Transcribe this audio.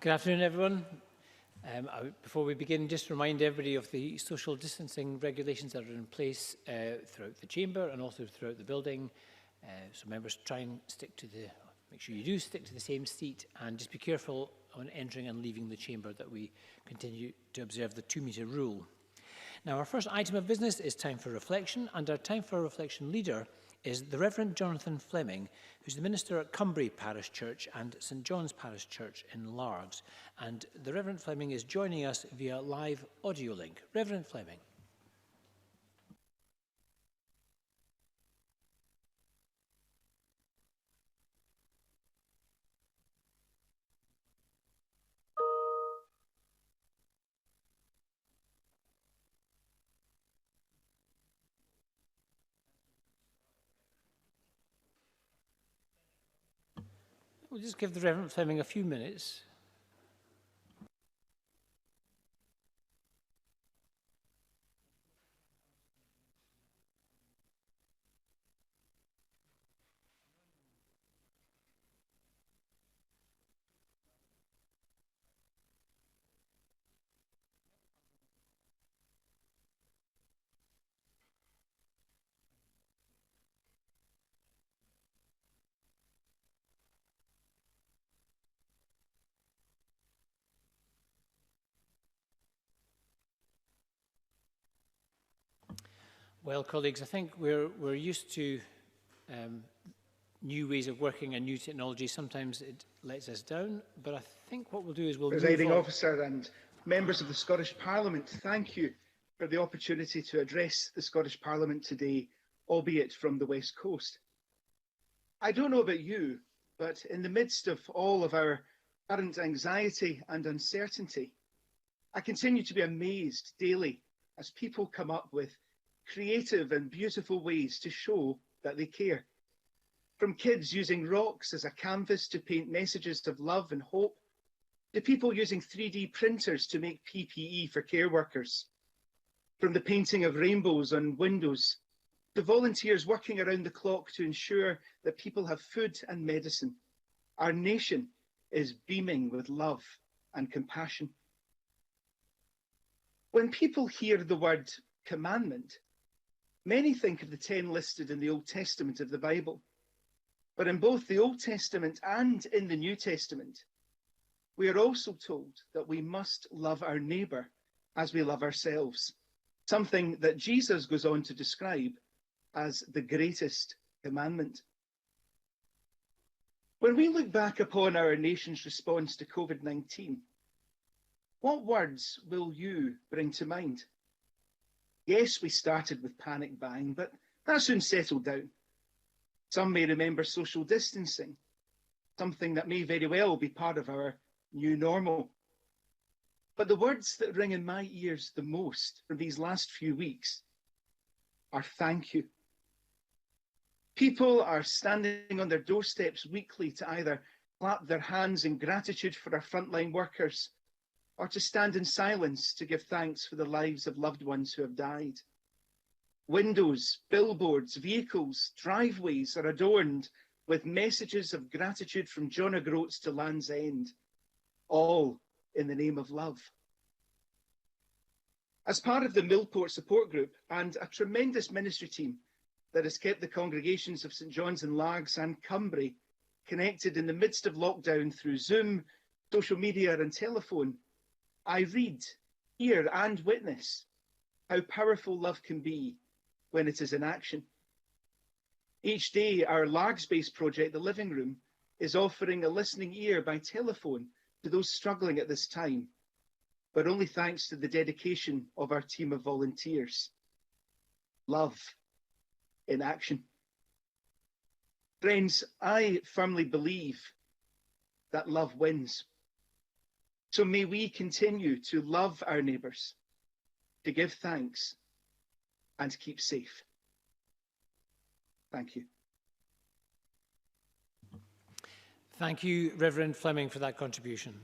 Good afternoon, everyone. Before we begin, just remind everybody of the social distancing regulations that are in place throughout the chamber and also throughout the building. So members try and make sure you do stick to the same seat, and just be careful on entering and leaving the chamber that we continue to observe the 2-metre rule. Now, our first item of business is time for reflection, and our time for reflection leader is the Reverend Jonathan Fleming, who's the minister at Cumbria Parish Church and St John's Parish Church in Largs. And the Reverend Fleming is joining us via live audio link. Reverend Fleming. We'll just give the Reverend Fleming a few minutes. Well, colleagues, I think we're used to new ways of working and new technology. Sometimes it lets us down, but I think what we'll do is we'll Presiding officer and members of the Scottish Parliament, thank you for the opportunity to address the Scottish Parliament today, albeit from the West Coast. I don't know about you, but in the midst of all of our current anxiety and uncertainty, I continue to be amazed daily as people come up with creative and beautiful ways to show that they care. From kids using rocks as a canvas to paint messages of love and hope, to people using 3D printers to make PPE for care workers. From the painting of rainbows on windows, to volunteers working around the clock to ensure that people have food and medicine. Our nation is beaming with love and compassion. When people hear the word commandment, many think of the 10 listed in the Old Testament of the Bible. But in both the Old Testament and in the New Testament, we are also told that we must love our neighbour as we love ourselves, something that Jesus goes on to describe as the greatest commandment. When we look back upon our nation's response to COVID-19, what words will you bring to mind? Yes, we started with panic buying, but that soon settled down. Some may remember social distancing, something that may very well be part of our new normal. But the words that ring in my ears the most from these last few weeks are thank you. People are standing on their doorsteps weekly to either clap their hands in gratitude for our frontline workers or to stand in silence to give thanks for the lives of loved ones who have died. Windows, billboards, vehicles, driveways are adorned with messages of gratitude from John O'Groats to Land's End, all in the name of love. As part of the Millport support group and a tremendous ministry team that has kept the congregations of St John's and Largs and Cumbria connected in the midst of lockdown through Zoom, social media and telephone, I read, hear and witness how powerful love can be when it is in action. Each day, our Largs-based project, The Living Room, is offering a listening ear by telephone to those struggling at this time, but only thanks to the dedication of our team of volunteers. Love in action. Friends, I firmly believe that love wins. So may we continue to love our neighbours, to give thanks, and keep safe. Thank you. Thank you, Reverend Fleming, for that contribution.